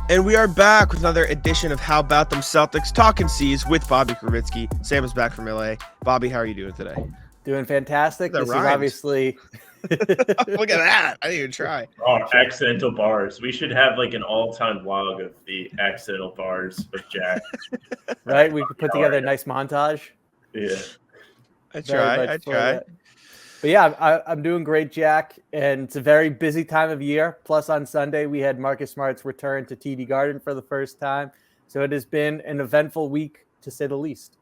And we are back with another edition of How About Them Celtics Talking C's with Bobby Kravitsky. Sam is back from LA. Bobby, how are you doing today? Doing fantastic. That This rhymed. is obviously Look at that. I didn't even try. Oh, accidental bars. We should have like an all-time log of the accidental bars of Jack. right. We could put together a nice montage. Yeah. I try. But yeah, I'm doing great, Jack. And it's a very busy time of year. Plus, on Sunday, we had Marcus Smart's return to TD Garden for the first time. So it has been an eventful week, to say the least.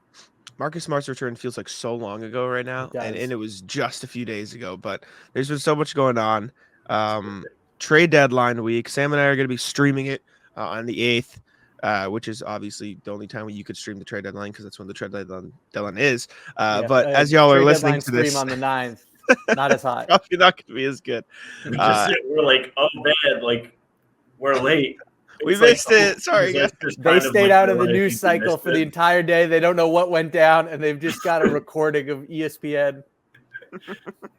Marcus Smart's return feels like so long ago right now, and it was just a few days ago. But there's been so much going on. Trade deadline week. Sam and I are going to be streaming it on the 8th, which is obviously the only time when you could stream the trade deadline because that's when the trade deadline is. But as y'all are listening to this, on the 9th, not as hot. Probably not going to be as good. We're like, oh man, like we're late. We missed it. Sorry, guys. They stayed out of the news cycle for the entire day. They don't know what went down, and they've just got a recording of ESPN.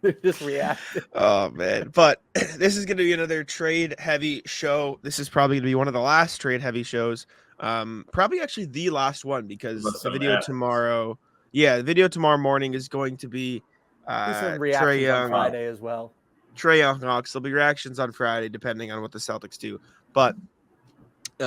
They're just reacting. Oh, man. But this is going to be another trade-heavy show. This is probably going to be one of the last trade-heavy shows. Probably actually the last one because the video tomorrow – the video tomorrow morning is going to be Trae Young on Friday as well. Trae Young Hawks. There'll be reactions on Friday depending on what the Celtics do. But we're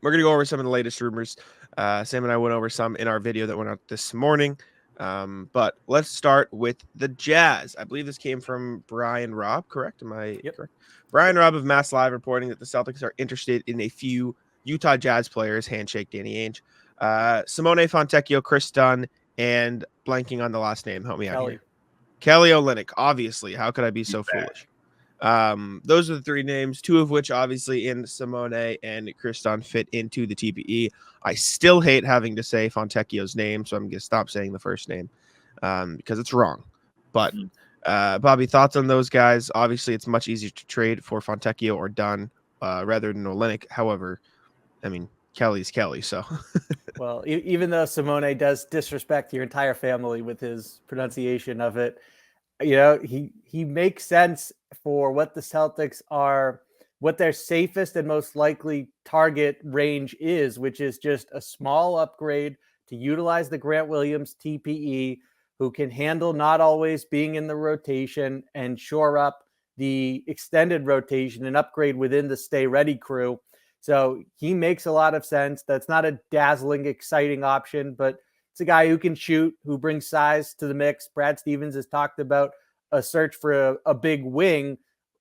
going to go over some of the latest rumors. Sam and I went over some in our video that went out this morning. But let's start with the Jazz. I believe this came from Brian Robb, correct? Am I correct? Brian Robb of Mass Live reporting that the Celtics are interested in a few Utah Jazz players, handshake Danny Ainge, Simone Fontecchio, Chris Dunn, and blanking on the last name. Help me out here. Kelly Olynyk, obviously. How could I be so foolish? Those are the three names, two of which obviously in Simone and Chris Dunn fit into the TPE. I still hate having to say Fontecchio's name, so I'm going to stop saying the first name because it's wrong. But Bobby, thoughts on those guys? Obviously, it's much easier to trade for Fontecchio or Dunn rather than Olynyk. However, I mean, Kelly's Kelly, so. Well, even though Simone does disrespect your entire family with his pronunciation of it, you know, he makes sense for what the Celtics are, what their safest and most likely target range is, which is just a small upgrade to utilize the Grant Williams TPE, who can handle not always being in the rotation and shore up the extended rotation and upgrade within the stay ready crew. So he makes a lot of sense. That's not a dazzling, exciting option, but it's a guy who can shoot, who brings size to the mix. Brad Stevens has talked about a search for a big wing.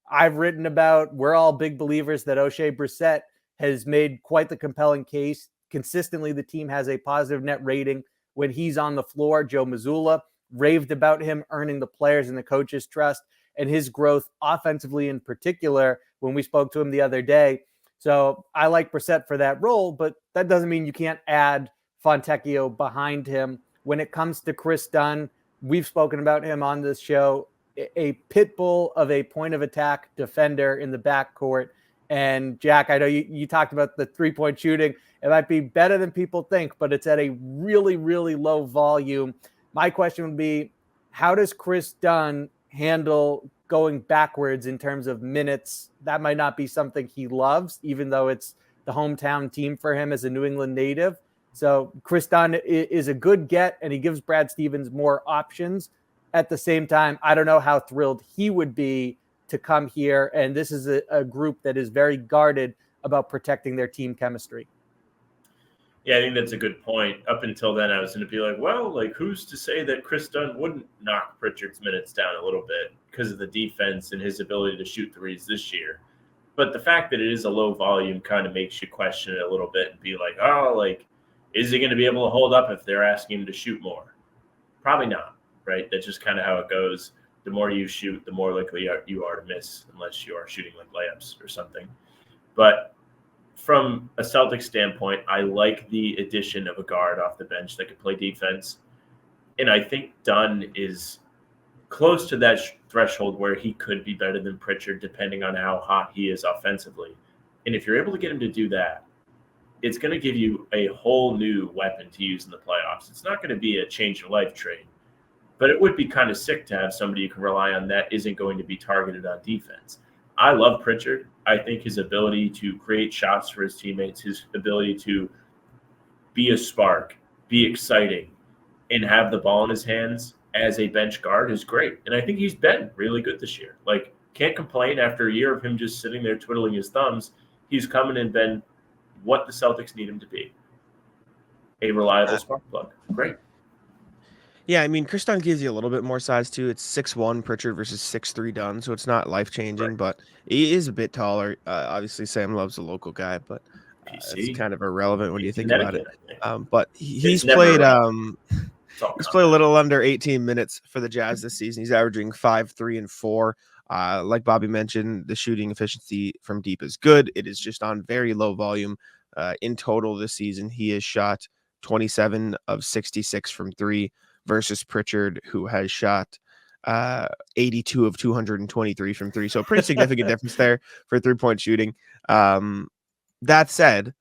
I've written about, we're all big believers that O'Shea Brissett has made quite the compelling case. Consistently, the team has a positive net rating when he's on the floor. Joe Mazzulla raved about him earning the players and the coaches' trust and his growth offensively in particular when we spoke to him the other day. So I like Brissett for that role, but that doesn't mean you can't add Fontecchio behind him. When it comes to Chris Dunn, we've spoken about him on this show, a pit bull of a point of attack defender in the backcourt. And Jack, I know you talked about the three-point shooting. It might be better than people think, but it's at a really, really low volume. My question would be, how does Chris Dunn handle going backwards in terms of minutes? That might not be something he loves, even though it's the hometown team for him as a New England native. So Chris Dunn is a good get, and he gives Brad Stevens more options. At the same time, I don't know how thrilled he would be to come here. And this is a group that is very guarded about protecting their team chemistry. Yeah, I think that's a good point. Up until then, I was going to be like, well, like, who's to say that Chris Dunn wouldn't knock Pritchard's minutes down a little bit because of the defense and his ability to shoot threes this year. But the fact that it is a low volume kind of makes you question it a little bit and be like, oh, like, is he going to be able to hold up if they're asking him to shoot more? Probably not, right? That's just kind of how it goes. The more you shoot, the more likely you are to miss unless you are shooting like layups or something. But from a Celtics standpoint, I like the addition of a guard off the bench that could play defense. And I think Dunn is close to that threshold where he could be better than Pritchard depending on how hot he is offensively. And if you're able to get him to do that, it's going to give you a whole new weapon to use in the playoffs. It's not going to be a change your life trade, but it would be kind of sick to have somebody you can rely on that isn't going to be targeted on defense. I love Pritchard. I think his ability to create shots for his teammates, his ability to be a spark, be exciting, and have the ball in his hands as a bench guard is great. And I think he's been really good this year. Like, can't complain after a year of him just sitting there twiddling his thumbs. He's come in and been what the Celtics need him to be. A reliable spark plug. Great. Yeah, I mean, Chris Dunn gives you a little bit more size too. It's 6'1" Pritchard versus 6'3" Dunn, so it's not life changing, Right. but he is a bit taller. Obviously, Sam Love's a local guy, but it's PC. kind of irrelevant when you He's think about it. Connecticut, I think. But he's never played relevant. It's all he's played a content. little under 18 minutes for the Jazz this season. He's averaging 5, 3, and 4. Like Bobby mentioned, the shooting efficiency from deep is good. It is just on very low volume. In total this season, he has shot 27 of 66 from 3 versus Pritchard, who has shot 82 of 223 from 3. So a pretty significant difference there for 3-point shooting. That said,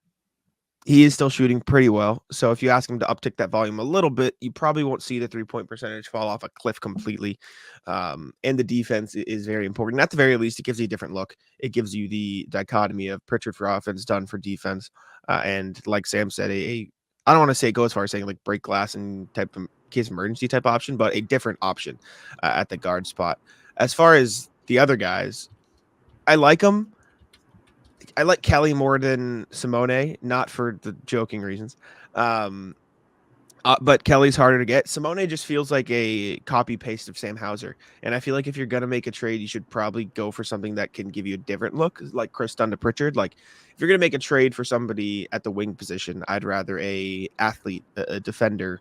he is still shooting pretty well. So if you ask him to uptick that volume a little bit, you probably won't see the 3-point percentage fall off a cliff completely. And the defense is very important. At the very least, it gives you a different look. It gives you the dichotomy of Pritchard for offense, Dunn for defense. And like Sam said, I don't want to say go as far as saying like break glass and type of case emergency type option, but a different option at the guard spot. As far as the other guys, I like them. I like Kelly more than Simone, not for the joking reasons. But Kelly's harder to get. Simone just feels like a copy paste of Sam Hauser. And I feel like if you're going to make a trade, you should probably go for something that can give you a different look, like Chris Dunn to Pritchard. Like if you're going to make a trade for somebody at the wing position, I'd rather a athlete, a defender,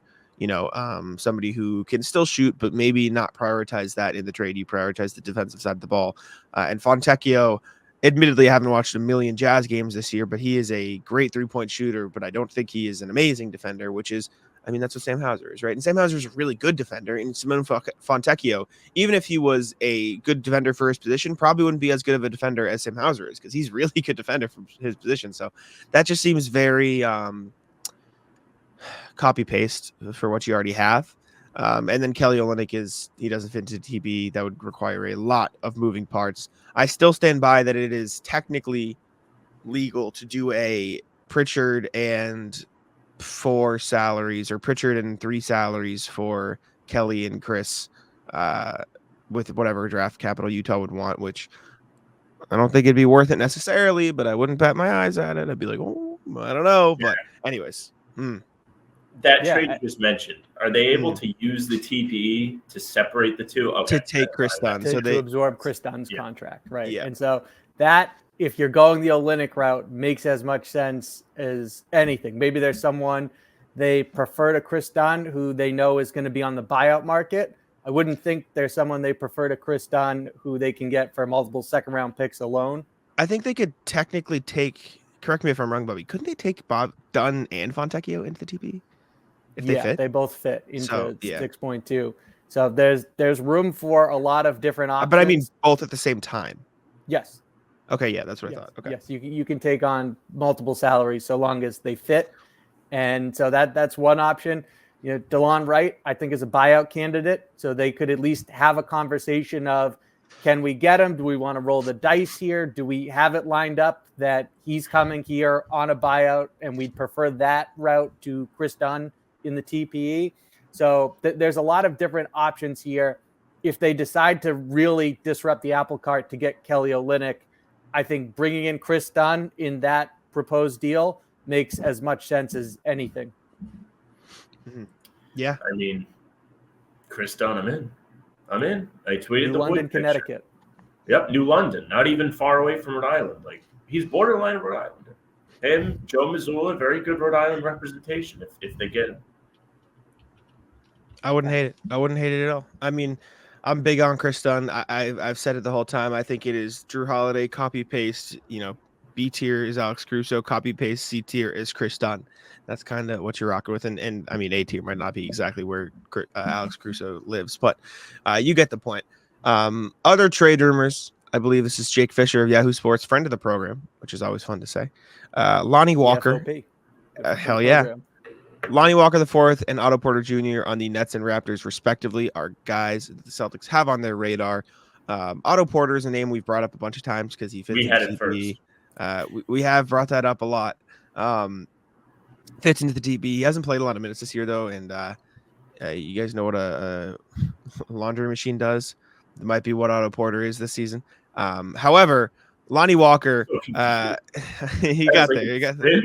somebody who can still shoot, but maybe not prioritize that in the trade. You prioritize the defensive side of the ball. And Fontecchio, admittedly, I haven't watched a million Jazz games this year, but he is a great 3-point shooter, but I don't think he is an amazing defender, which is, that's what Sam Hauser is, right? And Sam Hauser is a really good defender. And Simone Fontecchio, even if he was a good defender for his position, probably wouldn't be as good of a defender as Sam Hauser is because he's a really good defender for his position. So that just seems very copy paste for what you already have. And then Kelly Olynyk he doesn't fit into TB. That would require a lot of moving parts. I still stand by that it is technically legal to do a Pritchard and 4 salaries or Pritchard and 3 salaries for Kelly and Chris with whatever draft capital Utah would want, which I don't think it'd be worth it necessarily, but I wouldn't bat my eyes at it. I'd be like, oh, I don't know. Yeah. But anyways. That trade you just mentioned, are they able to use the TPE to separate the two? Okay. To take Chris Dunn. To absorb Chris Dunn's contract, right? Yeah. And so that, if you're going the Olynyk route, makes as much sense as anything. Maybe there's someone they prefer to Chris Dunn who they know is going to be on the buyout market. I wouldn't think there's someone they prefer to Chris Dunn who they can get for multiple second-round picks alone. I think they could technically take, correct me if I'm wrong, Bobby, couldn't they take Bob Dunn and Fontecchio into the TPE? If they fit? They both fit into 6.2. So there's room for a lot of different options. But I mean both at the same time. Yes. Okay, yeah, that's what I thought. Okay. Yes, you can take on multiple salaries so long as they fit. And so that's one option. DeLon Wright, I think, is a buyout candidate. So they could at least have a conversation of, can we get him? Do we want to roll the dice here? Do we have it lined up that he's coming here on a buyout and we'd prefer that route to Chris Dunn in the TPE? So there's a lot of different options here. If they decide to really disrupt the apple cart to get Kelly Olynyk, I think bringing in Chris Dunn in that proposed deal makes as much sense as anything. Mm-hmm. Yeah. I mean, Chris Dunn, I'm in. I tweeted New London, Connecticut. Yep, New London, not even far away from Rhode Island. Like, he's borderline Rhode Island. Him, Joe Mazzulla, very good Rhode Island representation if they get him. I wouldn't hate it. I wouldn't hate it at all. I mean, I'm big on Chris Dunn. I've said it the whole time. I think it is Drew Holiday, copy paste. B tier is Alex Caruso, copy paste. C tier is Chris Dunn. That's kind of what you're rocking with. And I mean, A tier might not be exactly where Alex Caruso lives, but you get the point. Other trade rumors. I believe this is Jake Fisher of Yahoo Sports, friend of the program, which is always fun to say. Lonnie Walker. Hell yeah. Program. Lonnie Walker IV and Otto Porter Jr. on the Nets and Raptors, respectively, are guys that the Celtics have on their radar. Otto Porter is a name we've brought up a bunch of times because he fits We into had it DB. first. We have brought that up a lot. Fits into the DB. He hasn't played a lot of minutes this year though, and you guys know what a laundry machine does. It might be what Otto Porter is this season. However, Lonnie Walker, he got there. He got there.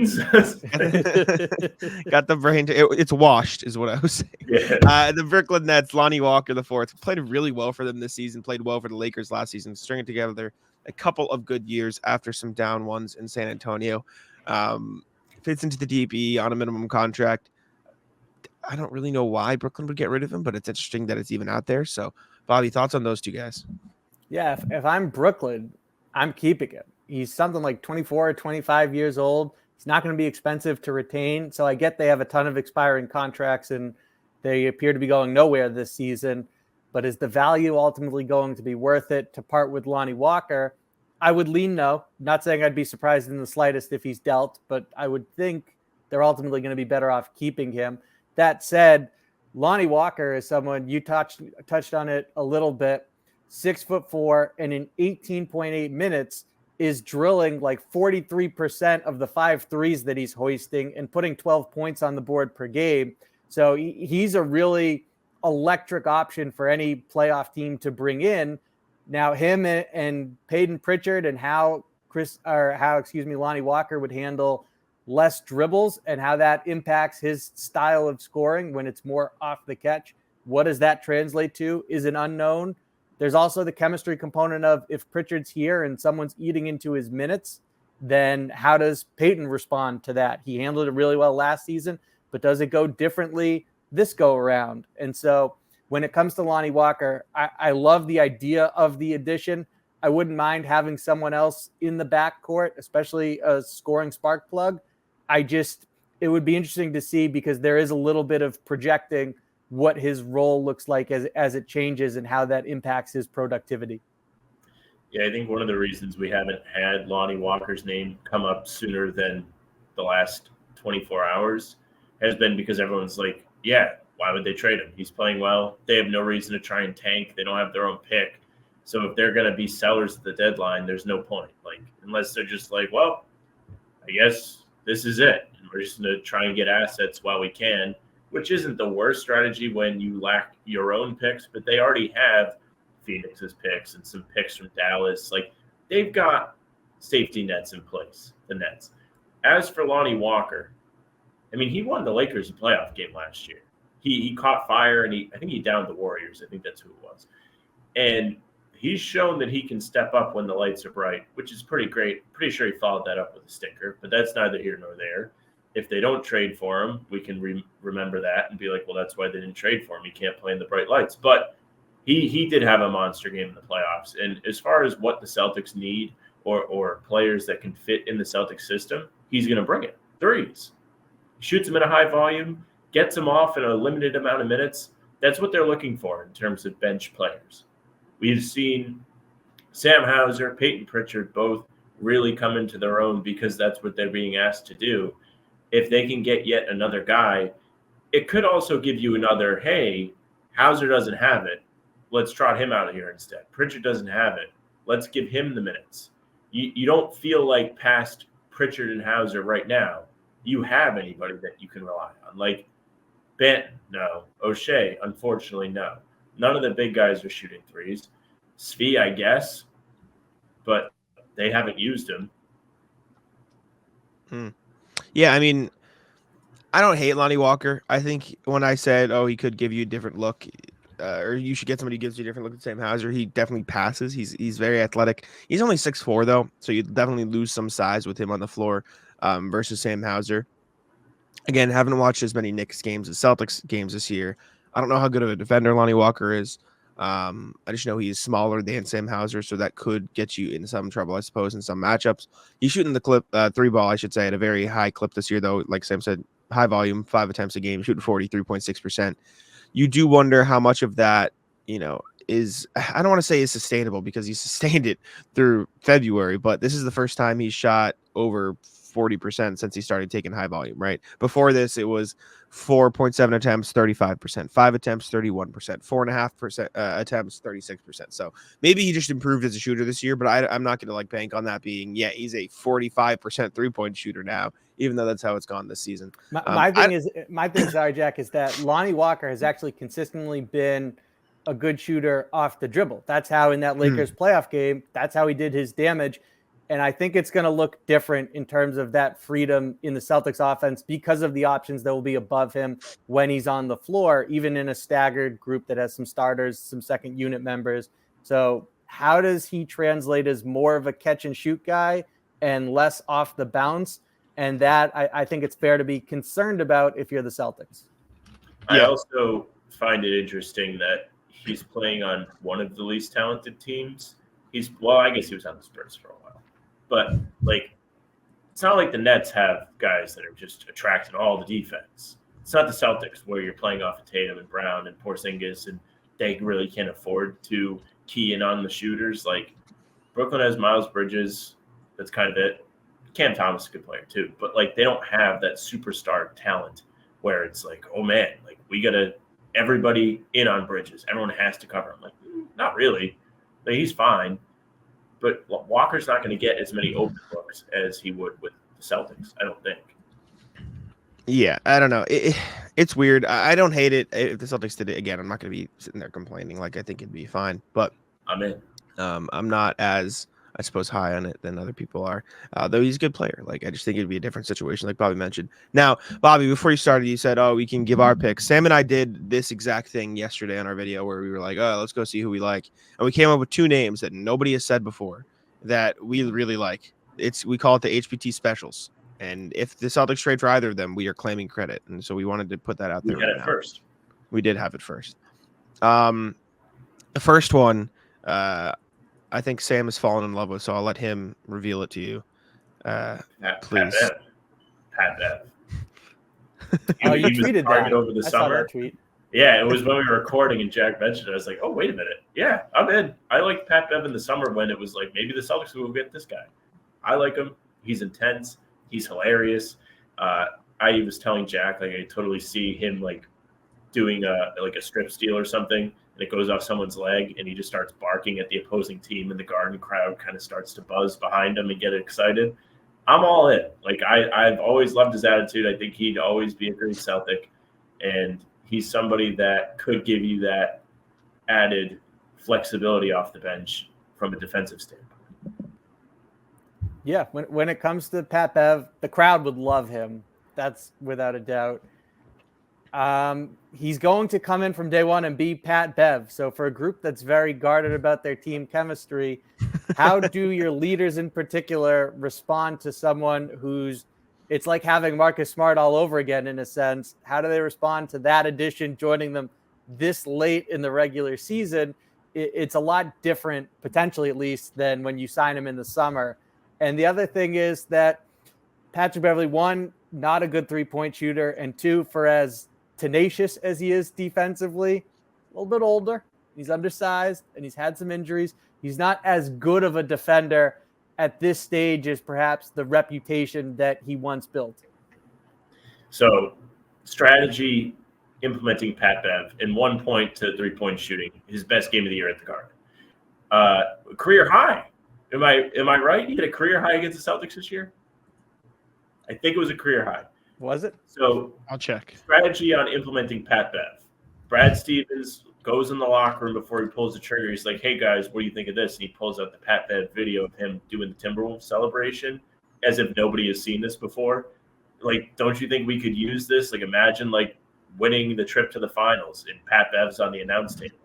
Got the brain. It's washed, is what I was saying. Yeah. The Brooklyn Nets, Lonnie Walker, the fourth, played really well for them this season. Played well for the Lakers last season, stringing together a couple of good years after some down ones in San Antonio. Fits into the DB on a minimum contract. I don't really know why Brooklyn would get rid of him, but it's interesting that it's even out there. So, Bobby, thoughts on those two guys? Yeah, if I'm Brooklyn, I'm keeping him. He's something like 24 or 25 years old. He's not going to be expensive to retain. So I get they have a ton of expiring contracts and they appear to be going nowhere this season. But is the value ultimately going to be worth it to part with Lonnie Walker? I would lean no. Not saying I'd be surprised in the slightest if he's dealt, but I would think they're ultimately going to be better off keeping him. That said, Lonnie Walker is someone you touched on it a little bit. 6'4" and in 18.8 minutes is drilling like 43% of the 5 threes that he's hoisting and putting 12 points on the board per game. So he's a really electric option for any playoff team to bring in. Now him and Peyton Pritchard and how Lonnie Walker would handle less dribbles and how that impacts his style of scoring when it's more off the catch. What does that translate to is an unknown. There's also the chemistry component of if Pritchard's here and someone's eating into his minutes, then how does Peyton respond to that? He handled it really well last season, but does it go differently this go around? And so when it comes to Lonnie Walker, I love the idea of the addition. I wouldn't mind having someone else in the backcourt, especially a scoring spark plug. It would be interesting to see because there is a little bit of projecting what his role looks like as it changes and how that impacts his productivity. Yeah, I think one of the reasons we haven't had Lonnie Walker's name come up sooner than the last 24 hours has been because everyone's like, yeah, why would they trade him? He's playing well. They have no reason to try and tank. They don't have their own pick. So if they're going to be sellers at the deadline, there's no point. Like, unless they're just like, well, I guess this is it. And we're just going to try and get assets while we can, which isn't the worst strategy when you lack your own picks, but they already have Phoenix's picks and some picks from Dallas. Like, they've got safety nets in place, the Nets. As for Lonnie Walker, I mean, he won the Lakers a playoff game last year. He caught fire, and I think he downed the Warriors. I think that's who it was. And he's shown that he can step up when the lights are bright, which is pretty great. Pretty sure he followed that up with a stinker, but that's neither here nor there. If they don't trade for him, we can remember that and be like, well, that's why they didn't trade for him. He can't play in the bright lights. But he did have a monster game in the playoffs. And as far as what the Celtics need or players that can fit in the Celtics system, he's going to bring it. Threes. Shoots them in a high volume, gets them off in a limited amount of minutes. That's what they're looking for in terms of bench players. We've seen Sam Hauser, Peyton Pritchard both really come into their own because that's what they're being asked to do. If they can get yet another guy, it could also give you another, hey, Hauser doesn't have it. Let's trot him out of here instead. Pritchard doesn't have it. Let's give him the minutes. You don't feel like past Pritchard and Hauser right now, you have anybody that you can rely on. Like Benton, no. O'Shea, unfortunately, no. None of the big guys are shooting threes. Svi, I guess, but they haven't used him. Yeah, I mean, I don't hate Lonnie Walker. I think when I said, oh, he could give you a different look, or you should get somebody who gives you a different look at Sam Hauser, he definitely passes. He's very athletic. He's only 6'4", though, so you definitely lose some size with him on the floor versus Sam Hauser. Again, haven't watched as many Knicks games as Celtics games this year. I don't know how good of a defender Lonnie Walker is. I just know he's smaller than Sam Hauser, so that could get you in some trouble, I suppose, in some matchups. He's shooting the three ball, I should say, at a very high clip this year, though. Like Sam said, high volume, 5 attempts a game, shooting 43.6%. You do wonder how much of that, is, I don't want to say is sustainable because he sustained it through February, but this is the first time he shot over 40% since he started taking high volume, right? Before this, it was 4.7 attempts, 35%, 5 attempts, 31%, 4.5% attempts, 36%. So maybe he just improved as a shooter this year, but I'm not going to like bank on that being, he's a 45% 3-point shooter now, even though that's how it's gone this season. My thing, sorry, Jack, is that Lonnie Walker has actually consistently been a good shooter off the dribble. That's how in that Lakers playoff game, that's how he did his damage. And I think it's going to look different in terms of that freedom in the Celtics offense because of the options that will be above him when he's on the floor, even in a staggered group that has some starters, some second unit members. So how does he translate as more of a catch and shoot guy and less off the bounce? And that I think it's fair to be concerned about if you're the Celtics. I also find it interesting that he's playing on one of the least talented teams. I guess he was on the Spurs for a while. But, it's not like the Nets have guys that are just attracting all the defense. It's not the Celtics where you're playing off of Tatum and Brown and Porzingis, and they really can't afford to key in on the shooters. Like, Brooklyn has Miles Bridges. That's kind of it. Cam Thomas is a good player too. But, they don't have that superstar talent where it's like, oh, man, we got to – everybody in on Bridges. Everyone has to cover him. Not really. He's fine. But Walker's not going to get as many open looks as he would with the Celtics, I don't think. Yeah, I don't know. It's weird. I don't hate it. If the Celtics did it again, I'm not going to be sitting there complaining. I think it'd be fine. But I'm in. I'm not as, I suppose, high on it than other people are. Though he's a good player. I just think it'd be a different situation, like Bobby mentioned. Now, Bobby, before you started, you said, we can give our picks. Sam and I did this exact thing yesterday on our video where we were like, let's go see who we like. And we came up with 2 names that nobody has said before that we really like. We call it the HPT specials. And if the Celtics trade for either of them, we are claiming credit. And so we wanted to put that out there. We had it first. We did have it first. The first one, I think Sam has fallen in love with, so I'll let him reveal it to you. Please. Pat Bev. You tweeted that over the I summer. saw that tweet. Yeah, it was when we were recording and Jack mentioned it. I was like, oh, wait a minute. Yeah, I'm in. I liked Pat Bev in the summer when it was like, maybe the Celtics will get this guy. I like him. He's intense. He's hilarious. I was telling Jack, I totally see him doing a strip steal or something, and it goes off someone's leg, and he just starts barking at the opposing team, and the Garden crowd kind of starts to buzz behind him and get excited. I'm all in. I've always loved his attitude. I think he'd always be a great Celtic, and he's somebody that could give you that added flexibility off the bench from a defensive standpoint. Yeah, when it comes to Pat Bev, the crowd would love him. That's without a doubt. He's going to come in from day one and be Pat Bev. So for a group that's very guarded about their team chemistry, how do your leaders in particular respond to someone it's like having Marcus Smart all over again in a sense? How do they respond to that addition joining them this late in the regular season? It's a lot different, potentially at least, than when you sign him in the summer. And the other thing is that Patrick Beverley, 1, not a good 3-point shooter, and 2, for as tenacious as he is defensively, a little bit older. He's undersized, and he's had some injuries. He's not as good of a defender at this stage as perhaps the reputation that he once built. So, strategy implementing Pat Bev in 1 point to 3-point shooting, his best game of the year at the Garden. Career high. Am I right? He hit a career high against the Celtics this year? I think it was a career high. Was it? So I'll check. Strategy on implementing Pat Bev. Brad Stevens goes in the locker room before he pulls the trigger. He's like, hey, guys, what do you think of this? And he pulls out the Pat Bev video of him doing the Timberwolves celebration as if nobody has seen this before. Don't you think we could use this? Imagine, winning the trip to the finals and Pat Bev's on the announce table.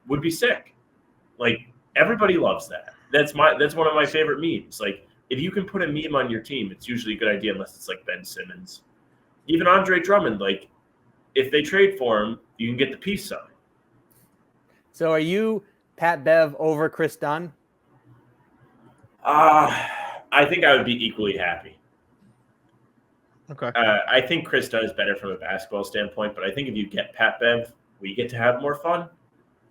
Would be sick. Everybody loves that. That's one of my favorite memes. If you can put a meme on your team, it's usually a good idea unless it's Ben Simmons. Even Andre Drummond, if they trade for him, you can get the peace sign. So are you Pat Bev over Chris Dunn? I think I would be equally happy. Okay. I think Chris Dunn is better from a basketball standpoint, but I think if you get Pat Bev, we get to have more fun.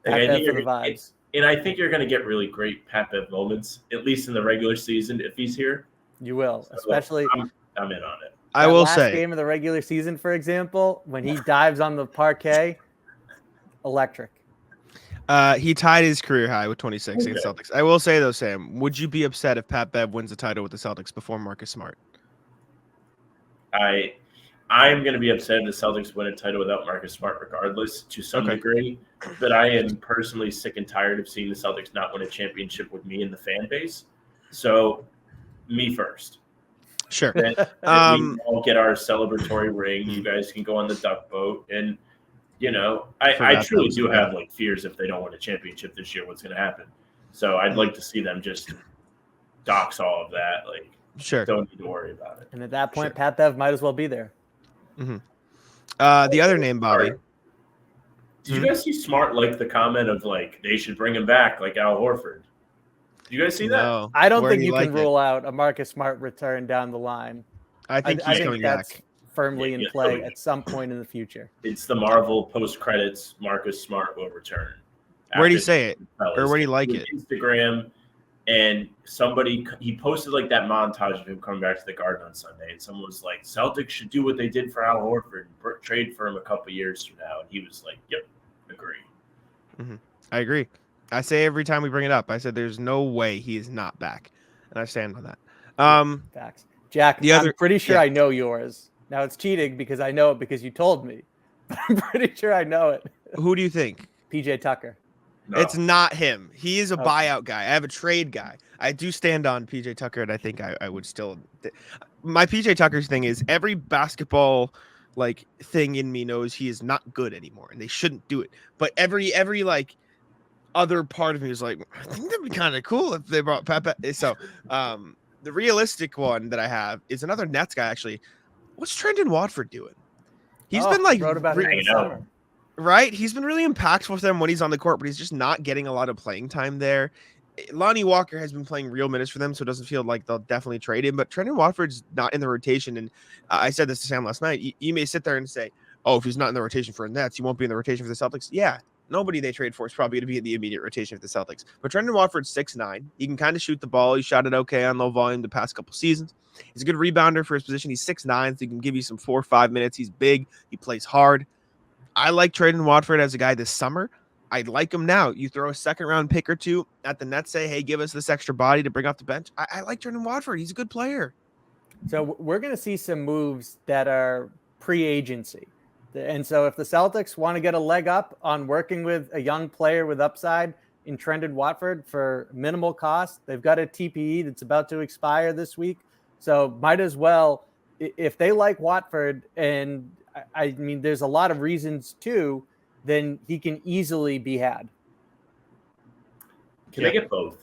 Pat Bev for the vibes. And I think you're going to get really great Pat Bev moments, at least in the regular season, if he's here. You will, So especially I'm in on it. I That will last say, game of the regular season, for example, when he dives on the parquet, electric. he tied his career high with 26 against Okay. Celtics. I will say though, Sam, would you be upset if Pat Bev wins the title with the Celtics before Marcus Smart? I'm going to be upset if the Celtics win a title without Marcus Smart, regardless, to some Okay. degree. But I am personally sick and tired of seeing the Celtics not win a championship with me in the fan base. So, me first. Sure. Then we all get our celebratory ring. You guys can go on the duck boat, and I Forgot truly that was do a have thing. like fears if they don't win a championship this year, what's going to happen. So I'd like to see them just dox all of that. Like, Sure. don't need to worry about it. And at that point, Sure. Pat Bev might as well be there. The other name, Bobby. Sorry. Did you guys see Smart like the comment of like they should bring him back like Al Horford? Did you guys see that? No. I don't Where think do you like can it? rule out a Marcus Smart return down the line. I think he's coming that's back. firmly Yeah, in yeah, play totally. at some point in the future. It's the Marvel post credits. Marcus Smart will return. Where'd he After say it? fellas. Or where'd he like was it? Instagram, and he posted like that montage of him coming back to the Garden on Sunday, and someone was like, "Celtics should do what they did for Al Horford, trade for him a couple years from now," and he was like, "Yep, agree." I agree. I say every time we bring it up, I said there's no way he is not back, and I stand on that. Facts. Jack, the I'm pretty sure yeah. I know yours. Now it's cheating because I know it because you told me. But I'm pretty sure I know it. Who do you think? PJ Tucker. No. It's not him. He is a Okay. buyout guy. I have a trade guy. I do stand on PJ Tucker, and I think I would still. My PJ Tucker's thing is every basketball like thing in me knows he is not good anymore, and they shouldn't do it. But every like other part of me is like, I think that'd be kind of cool if they brought Pepe. So, the realistic one that I have is another Nets guy. Actually, what's Trendon Watford doing? He's been like wrote about him in the hanging out. summer. right. He's been really impactful for them when he's on the court, but he's just not getting a lot of playing time there. Lonnie Walker has been playing real minutes for them, so it doesn't feel like they'll definitely trade him. But Trendon Watford's not in the rotation, and I said this to Sam last night. You may sit there and say, "Oh, if he's not in the rotation for the Nets, he won't be in the rotation for the Celtics." Yeah, nobody they trade for is probably going to be in the immediate rotation for the Celtics. But Trendon Watford's 6'9". He can kind of shoot the ball. He shot it okay on low volume the past couple seasons. He's a good rebounder for his position. He's 6'9", so he can give you some 4 or 5 minutes. He's big. He plays hard. I like Trendon Watford as a guy this summer. I'd like him now. You throw a second-round pick or two at the Nets, say, hey, give us this extra body to bring off the bench. I like Trendon Watford. He's a good player. So we're going to see some moves that are pre-agency. And so if the Celtics want to get a leg up on working with a young player with upside in Trendon Watford for minimal cost, they've got a TPE that's about to expire this week. So might as well, if they like Watford, and I mean, there's a lot of reasons too, then he can easily be had. Can they get both?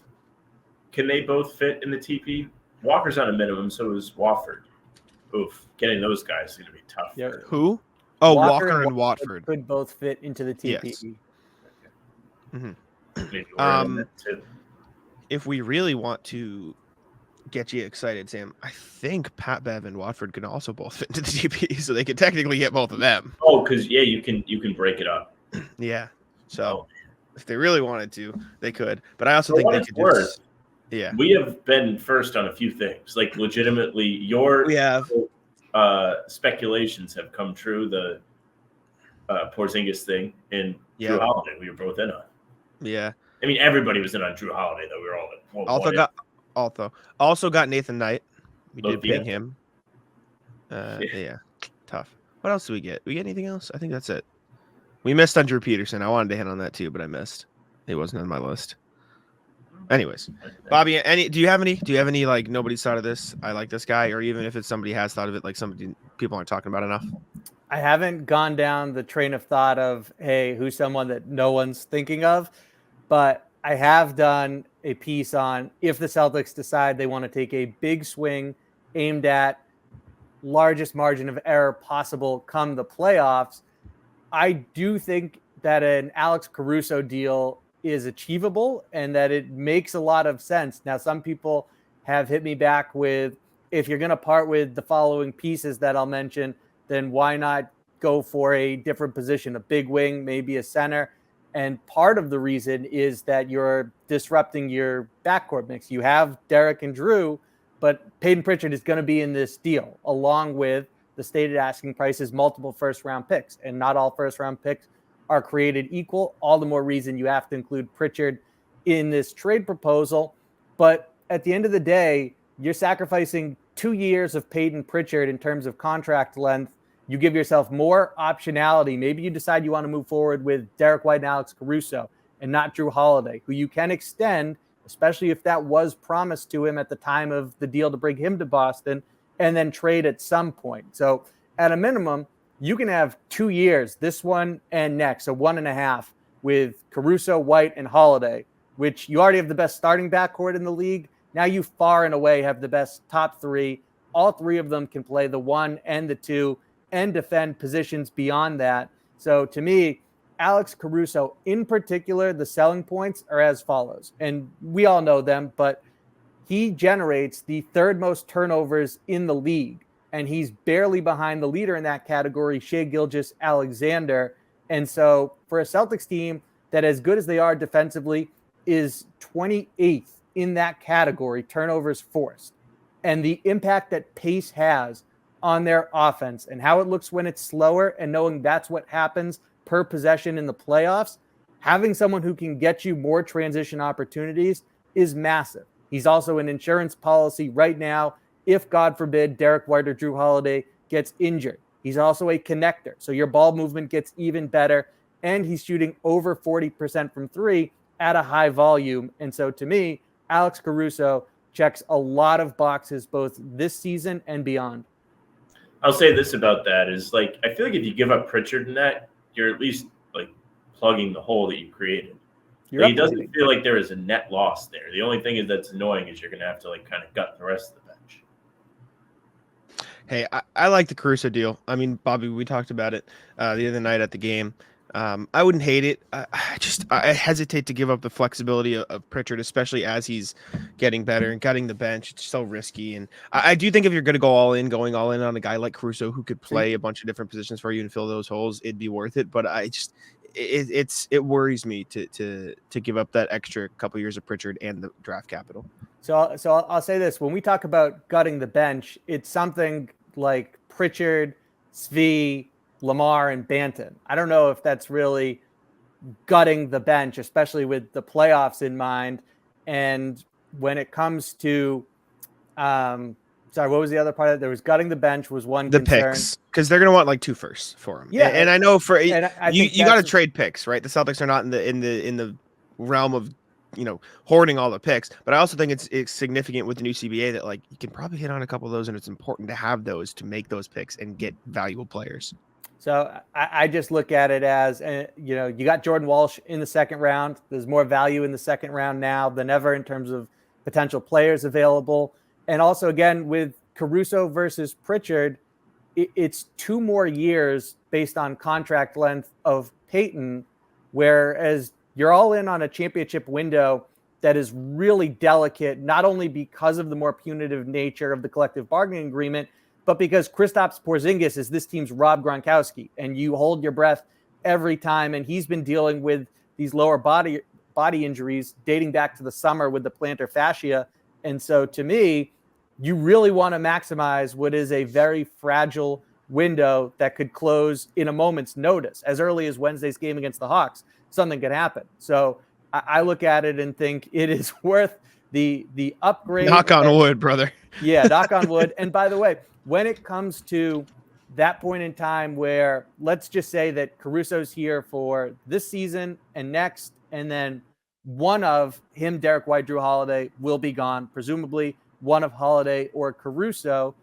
Can they both fit in the TP? Walker's on a minimum, so is Wofford. Oof, getting those guys is going to be tough. Yeah. Who? Oh, Walker and Watford. Could both fit into the TPE. Yes. Maybe we're in that too. If we really want to get you excited, Sam, I think Pat Bev and Watford can also both fit into the TPE, so they could technically get both of them. Oh, because you can break it up. Yeah. So if they really wanted to, they could. But I also For think what they it's could worth, just. Yeah. We have been first on a few things. Like legitimately, your speculations have come true. The Porzingis thing and Drew Holiday, we were both in on. Yeah. I mean, everybody was in on Drew Holiday, though. We were all like, also got Nathan Knight. We did Lothian. ping him. Yeah. Tough. What else do we get? We get anything else? I think that's it. We missed on Drew Peterson. I wanted to hit on that too, but I missed. He wasn't on my list. Anyways, Bobby, do you have any like nobody's thought of this? I like this guy, or even if it's somebody has thought of it, like people aren't talking about enough. I haven't gone down the train of thought of, hey, who's someone that no one's thinking of, but I have done a piece on if the Celtics decide they want to take a big swing aimed at largest margin of error possible come the playoffs. I do think that an Alex Caruso deal is achievable and that it makes a lot of sense. Now, some people have hit me back with, if you're going to part with the following pieces that I'll mention, then why not go for a different position, a big wing, maybe a center? And part of the reason is that you're disrupting your backcourt mix. You have Derek and Drew, but Peyton Pritchard is going to be in this deal along with the stated asking prices, multiple first-round picks, and not all first-round picks are created equal. All the more reason you have to include Pritchard in this trade proposal. But at the end of the day, you're sacrificing 2 years of Peyton Pritchard in terms of contract length. You give yourself more optionality. Maybe you decide you want to move forward with Derek White and Alex Caruso and not Drew Holiday, who you can extend, especially if that was promised to him at the time of the deal to bring him to Boston, and then trade at some point. So at a minimum, you can have 2 years, this one and next, so 1.5 with Caruso, White, and Holiday, which you already have the best starting backcourt in the league. Now you far and away have the best top three. All three of them can play the 1 and the 2 and defend positions beyond that. So to me, Alex Caruso in particular, the selling points are as follows. And we all know them, but he generates the third most turnovers in the league. And he's barely behind the leader in that category, Shai Gilgeous-Alexander. And so for a Celtics team that, as good as they are defensively, is 28th in that category, turnovers forced, and the impact that pace has on their offense and how it looks when it's slower, and knowing that's what happens per possession in the playoffs, having someone who can get you more transition opportunities is massive. He's also an insurance policy right now if, God forbid, Derek White or Drew Holiday gets injured. He's also a connector, so your ball movement gets even better, and he's shooting over 40% from three at a high volume. And so to me, Alex Caruso checks a lot of boxes both this season and beyond. I'll say this about that is, like, I feel like if you give up Pritchard in that, you're at least like plugging the hole that you created. It doesn't feel like there is a net loss there. The only thing that's annoying is you're going to have to like kind of gut the rest of the bench. Hey, I like the Caruso deal. I mean, Bobby, we talked about it the other night at the game. I wouldn't hate it. I hesitate to give up the flexibility of Pritchard, especially as he's getting better and cutting the bench. It's so risky. And I do think if you're going to going all in on a guy like Caruso who could play a bunch of different positions for you and fill those holes, it'd be worth it. But it worries me to give up that extra couple years of Pritchard and the draft capital. So I'll say this: when we talk about gutting the bench, it's something like Pritchard, Svi, Lamar, and Banton. I don't know if that's really gutting the bench, especially with the playoffs in mind. And when it comes to, what was the other part of it? There was gutting the bench was one concern. Picks, because they're going to want like 2 firsts for him. Yeah, and I know for you got to trade picks, right? The Celtics are not in the realm of hoarding all the picks, but I also think it's significant with the new CBA that like you can probably hit on a couple of those, and it's important to have those to make those picks and get valuable players. So I just look at it as, you got Jordan Walsh in the second round. There's more value in the second round now than ever in terms of potential players available. And also, again, with Caruso versus Pritchard, it's 2 more years based on contract length of Peyton, whereas you're all in on a championship window that is really delicate, not only because of the more punitive nature of the collective bargaining agreement, but because Kristaps Porzingis is this team's Rob Gronkowski, and you hold your breath every time. And he's been dealing with these lower body injuries dating back to the summer with the plantar fascia. And so to me, you really want to maximize what is a very fragile window that could close in a moment's notice. As early as Wednesday's game against the Hawks, something could happen. So I look at it and think it is worth the upgrade. Knock on wood, brother. Yeah, knock on wood. And by the way, when it comes to that point in time where let's just say that Caruso's here for this season and next, and then one of him, Derek White, Drew Holiday will be gone, presumably one of Holiday or Caruso.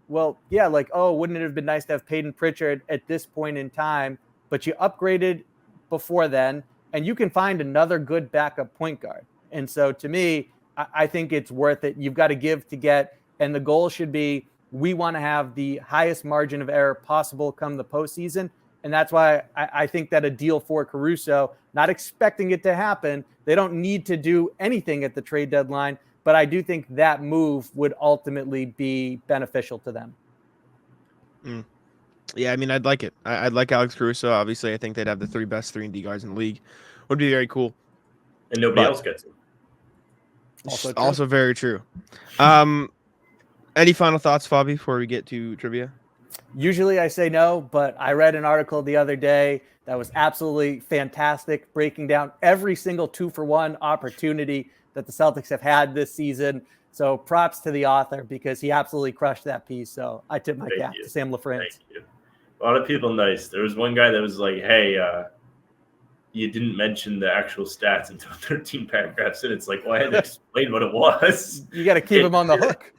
Well, yeah, wouldn't it have been nice to have Peyton Pritchard at this point in time, but you upgraded before then, and you can find another good backup point guard. And so to me, I think it's worth it. You've got to give to get, and the goal should be we want to have the highest margin of error possible come the postseason. And that's why I think that a deal for Caruso, not expecting it to happen, they don't need to do anything at the trade deadline, but I do think that move would ultimately be beneficial to them. Yeah, I mean, I'd like it. I'd like Alex Caruso. Obviously, I think they'd have the 3 best 3-and-D guards in the league. Would be very cool. And nobody else gets it. Also very true. Any final thoughts, Fabi, before we get to trivia? Usually I say no, but I read an article the other day that was absolutely fantastic, breaking down every single 2-for-1 opportunity that the Celtics have had this season. So props to the author because he absolutely crushed that piece. So I tip my cap to Sam LaFrance. Thank you. A lot of people nice. There was one guy that was like, hey, you didn't mention the actual stats until 13 paragraphs in. It's like, well, I had to explain what it was. You got to keep him on the hook.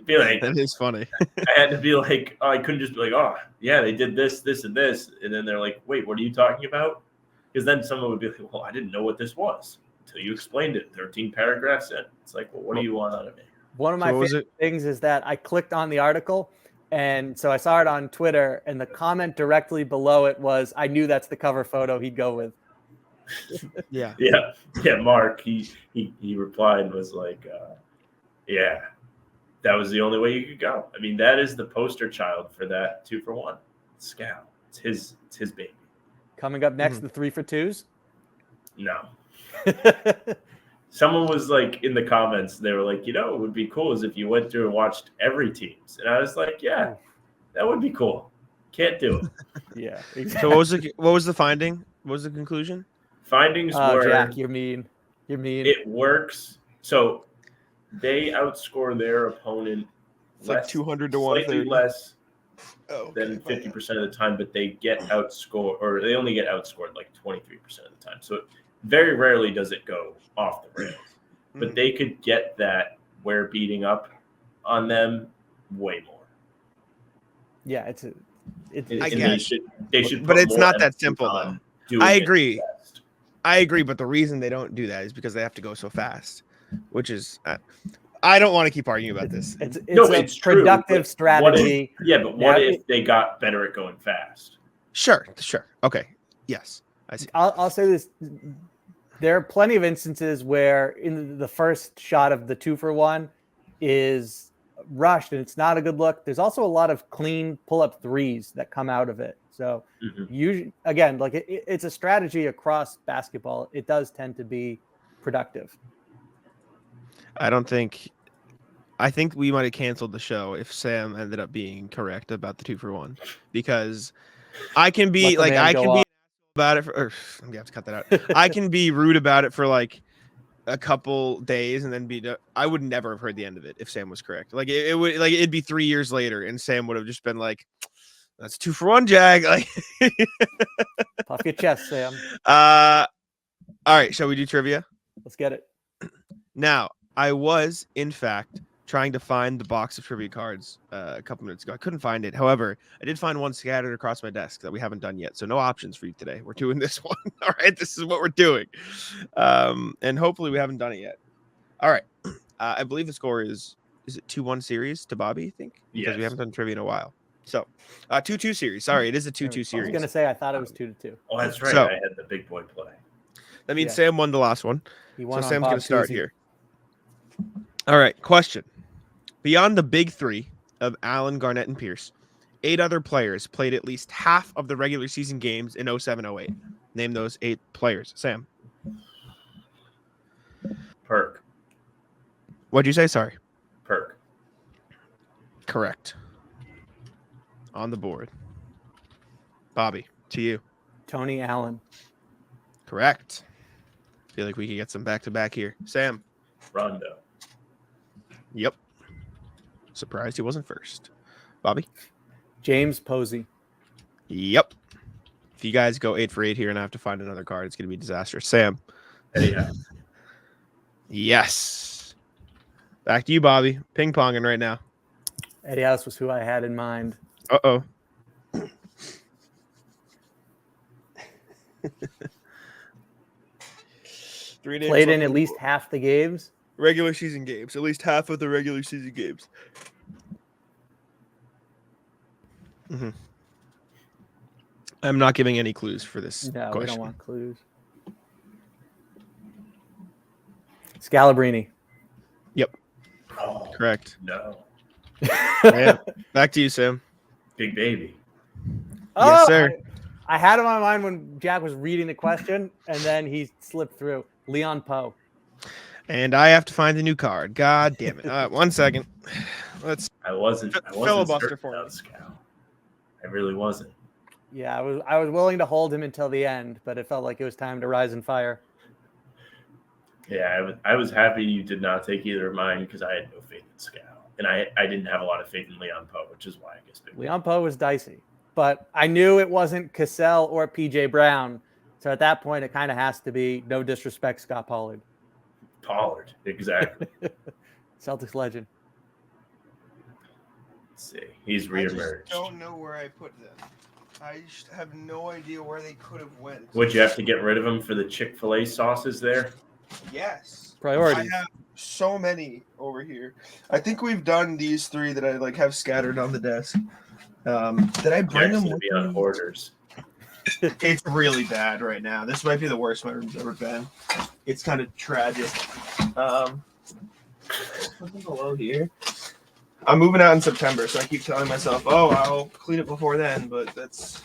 Be like, That is funny. I had to be like, oh, I couldn't just be like, oh, yeah, they did this, this, and this. And then they're like, wait, what are you talking about? Because then someone would be like, well, I didn't know what this was until you explained it 13 paragraphs in. It's like, well, what do you want out of me? One of my favorite things is that I clicked on the article, and so I saw it on Twitter, and the comment directly below it was, I knew that's the cover photo he'd go with. Yeah. Mark, he replied and was like, yeah, that was the only way you could go. I mean, that is the poster child for that 2-for-1. Scal. It's his baby. Coming up next, the 3-for-2s. No. Someone was like in the comments, they were like, it would be cool is if you went through and watched every team's. And I was like, yeah, that would be cool. Can't do it. Yeah. Exactly. So what was the finding? What was the conclusion? Findings were Jack, you're mean. You're mean. It works. So they outscore their opponent like 200 to slightly 130. less Okay, than 50% of the time, but they get outscored, or they only get outscored like 23% of the time. So very rarely does it go off the rails. But they could get that where beating up on them way more. Yeah, they should but put it's more not that emphasis simple on though. doing I it agree. best. I agree, but the reason they don't do that is because they have to go so fast, which is I don't want to keep arguing about this. It's it's a productive true, strategy. What if they got better at going fast? Sure. Okay. Yes, I see. I'll say this. There are plenty of instances where in the first shot of the 2-for-1 is rushed and it's not a good look. There's also a lot of clean pull-up threes that come out of it. So usually, again, like it's a strategy across basketball. It does tend to be productive. I think we might have canceled the show if Sam ended up being correct about the 2-for-1 because I can be like about it for. I'm gonna have to cut that out. I can be rude about it for like a couple days and then I would never have heard the end of it if Sam was correct. Like it would like it'd be 3 years later and Sam would have just been like, "That's 2-for-1, Jag." Like, puff your chest, Sam. All right, shall we do trivia? Let's get it. Now, I was in fact trying to find the box of trivia cards a couple minutes ago. I couldn't find it. However, I did find one scattered across my desk that we haven't done yet. So no options for you today. We're doing this one. All right. This is what we're doing. And hopefully we haven't done it yet. All right. I believe the score is it 2-1 series to Bobby, I think? Because we haven't done trivia in a while. So 2-2 series. Sorry, it is a 2-2 series. I was going to say, I thought it was 2-2. Oh, that's right. So, I had the big boy play. That means Sam won the last one. He won so Sam's going to start here. Cousy. All right. Question. Beyond the big three of Allen, Garnett, and Pierce, 8 other players played at least half of the regular season games in 07-08. Name those 8 players. Sam. Perk. What'd you say? Sorry. Perk. Correct. On the board. Bobby, to you. Tony Allen. Correct. Feel like we could get some back-to-back here. Sam. Rondo. Yep. Surprised he wasn't first. Bobby? James Posey. Yep. If you guys go 8 for 8 here and I have to find another card, it's going to be disastrous. Sam? Yeah. Yes. Back to you, Bobby. Ping-ponging right now. Eddie House was who I had in mind. Uh-oh. Played in at least half the games. Regular season games. At least half of the regular season games. Mm-hmm. I'm not giving any clues for this question. We don't want clues. Scalabrini. Yep. Oh, correct. No. Yeah. Back to you, Sam. Big baby. Yes, sir. I had him on my mind when Jack was reading the question, and then he slipped through. Leon Poe. And I have to find a new card. God damn it. 1 second. Let's I wasn't filibuster certain for me. about Scal. I really wasn't. Yeah, I was willing to hold him until the end, but it felt like it was time to rise and fire. Yeah, I was happy you did not take either of mine because I had no faith in Scal. And I didn't have a lot of faith in Leon Poe, which is why I guess Leon Poe was dicey, but I knew it wasn't Cassell or PJ Brown. So at that point, it kind of has to be, no disrespect, Scott Pollard. Pollard, exactly. Celtics legend. Let's see. He's I just reemerged. don't know where I put them. I just have no idea where they could have went. Would you have to get rid of him for the Chick-fil-A sauces there? Yes. Priorities. I have so many over here. I think we've done these 3 that I like have scattered on the desk. Did I bring them with be on me? hoarders. It's really bad right now. This might be the worst my room's ever been. It's kind of tragic. Something below here. I'm moving out in September, so I keep telling myself, "Oh, I'll clean it before then," but that's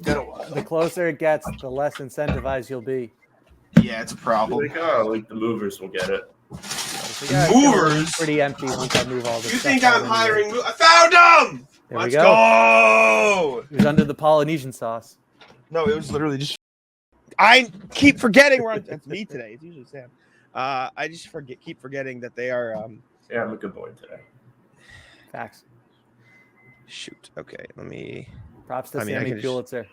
got a while. The closer it gets, the less incentivized you'll be. Yeah, it's a problem. Like, oh, like the movers will get it. Movers? Pretty empty once I move all this You stuff think out I'm anyway. hiring? I found them. There we Let's go. go. It was under the Polynesian sauce. No, it was literally just. I keep forgetting we're on. It's me today. It's usually Sam. I just keep forgetting that they are. Yeah, I'm a good boy today. Facts. Shoot. Okay, let me. Props to I mean, I Sammy can just- Pulitzer.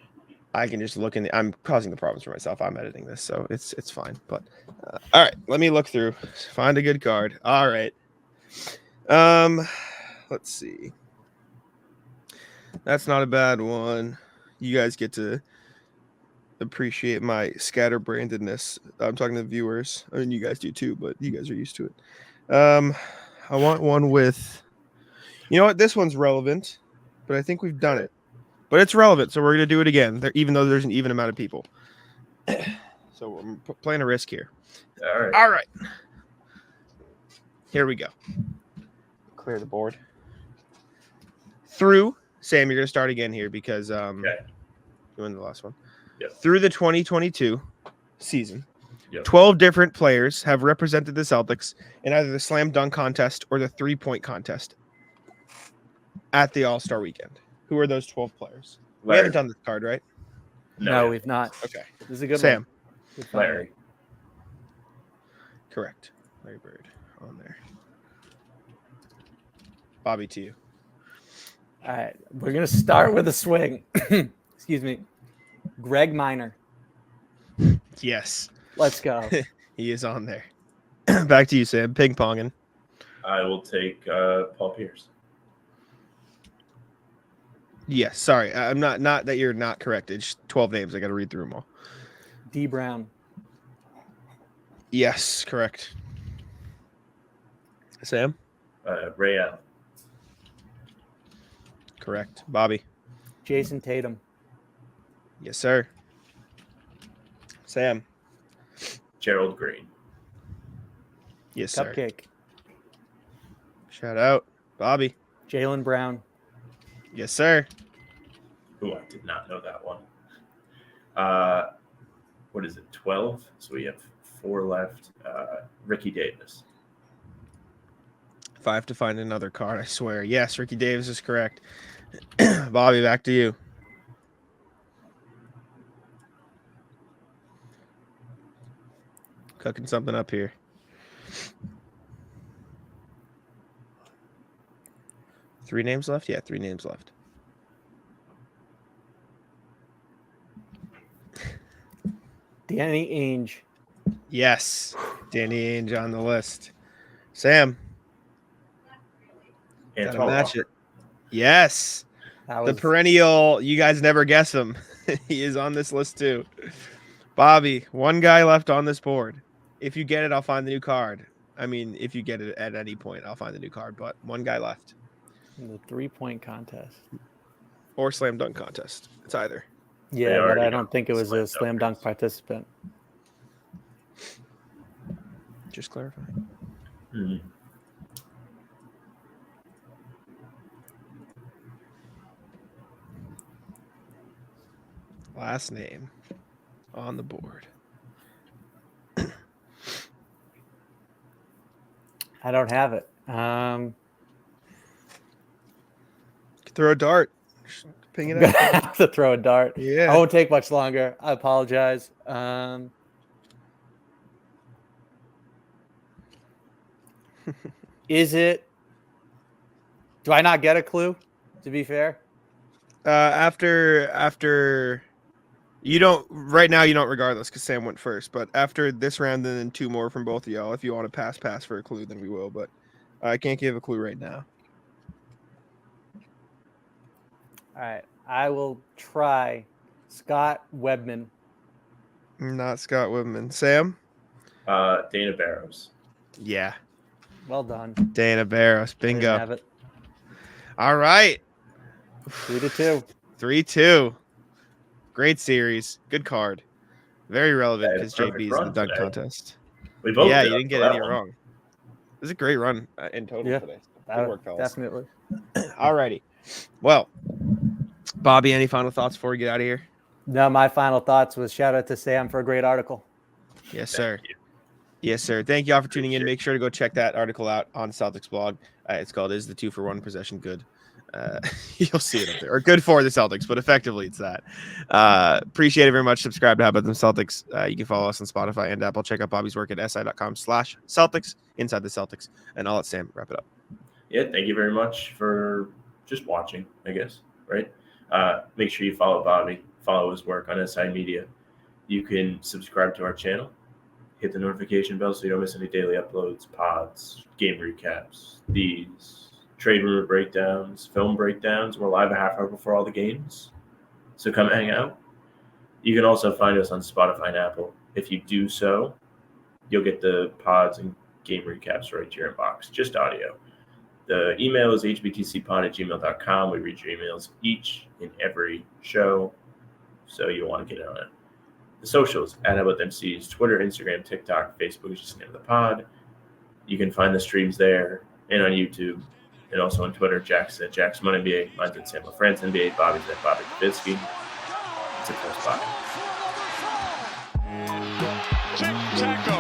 I can just look in the. I'm causing the problems for myself. I'm editing this, so it's fine. But all right, let me look through. Find a good card. All right. Let's see. That's not a bad one. You guys get to appreciate my scatterbrainedness. I'm talking to the viewers. I mean, you guys do too, but you guys are used to it. I want one with. You know what? This one's relevant, but I think we've done it. But it's relevant, so we're going to do it again, even though there's an even amount of people. So I'm playing a risk here. All right. All right. Here we go. Clear the board. Through, Sam, you're going to start again here because you won the last one. Yep. Through the 2022 season, Yep. 12 different players have represented the Celtics in either the slam dunk contest or the three-point contest at the All-Star weekend. Who are those 12 players? We haven't done this card, right? No, we've not. Okay. This is a good Sam. one. Good Larry. Correct. Larry Bird on there. Bobby, to you. All right. We're going to start with a swing. Excuse me. Greg Minor. Yes. Let's go. He is on there. Back to you, Sam. Ping ponging. I will take Paul Pierce. Yes. Sorry. I'm not that you're not correct. It's 12 names. I got to read through them all. D Brown. Yes. Correct. Sam? Ray Allen. Correct. Bobby? Jason Tatum. Yes, sir. Sam? Gerald Green. Yes, sir. Cupcake. Shout out. Bobby? Jaylen Brown. Yes, sir. Ooh, I did not know that one. What is it, 12? So we have 4 left. Ricky Davis. If I have to find another card, I swear. Yes, Ricky Davis is correct. Bobby, back to you. Cooking something up here. Three names left? Yeah, 3 names left. Danny Ainge. Yes. Danny Ainge on the list. Sam. Gotta Antoine match Walker. it. Yes. That The was perennial, you guys never guess him. He is on this list too. Bobby, one guy left on this board. If you get it, I'll find the new card. I mean, if you get it at any point, I'll find the new card, but one guy left. in the 3-point contest. Or slam dunk contest. It's either. Yeah, but already I got don't think it was a slam dunk participant. Just clarifying. Mhm. Last name on the board. I don't have it. Throw a dart. Ping I'm it gonna up. have to throw a dart. Yeah. I won't take much longer. I apologize. Is it? Do I not get a clue? To be fair, After you don't right now, you don't regardless because Sam went first. But after this round, and then 2 more from both of y'all. If you want to pass for a clue, then we will. But I can't give a clue right now. all right. I will try. Scott Webman. Not Scott Whitman. Sam. Dana Barrows. Yeah, Well done. Dana Barros. I didn't Bingo. have it. All right. 3-2. 3-2. Great series. Good card. Very relevant Yeah, because perfect JB's in the run dunk today. contest. We both Yeah, did you didn't get that any one. wrong. It was a great run in total Yeah. today. Good work, fellas. Definitely. All righty. Well, Bobby, any final thoughts before we get out of here? No, my final thoughts was shout out to Sam for a great article. Yes, Thank sir. you. Yes, sir. Thank you all for tuning in. Appreciate it. Make sure to go check that article out on Celtics blog. It's called "Is the 2-for-1 Possession Good?" You'll see it up there, or good for the Celtics, but effectively it's that. Appreciate it very much. Subscribe to How About Them Celtics. You can follow us on Spotify and Apple. Check out Bobby's work at si.com/Celtics, Inside the Celtics. And I'll let Sam wrap it up. Yeah, thank you very much for just watching, I guess, right? Make sure you follow Bobby, follow his work on SI Media. You can subscribe to our channel, hit the notification bell so you don't miss any daily uploads, pods, game recaps, these trade rumor breakdowns, film breakdowns. We're live a half hour before all the games, so come hang out. You can also find us on Spotify and Apple. If you do so, you'll get the pods and game recaps right to your inbox, just audio. The email is hbtcpod@gmail.com. We read your emails each and every show, so you'll want to get on it. The socials, @HowAboutMCs, Twitter, Instagram, TikTok, Facebook is just the name of the pod. You can find the streams there and on YouTube, and also on Twitter. Jack's at Jack's Money NBA, mine's at Sam LaFrance NBA, Bobby's at Bobby Kavitsky. It's a close bye. Tic-tac-toe.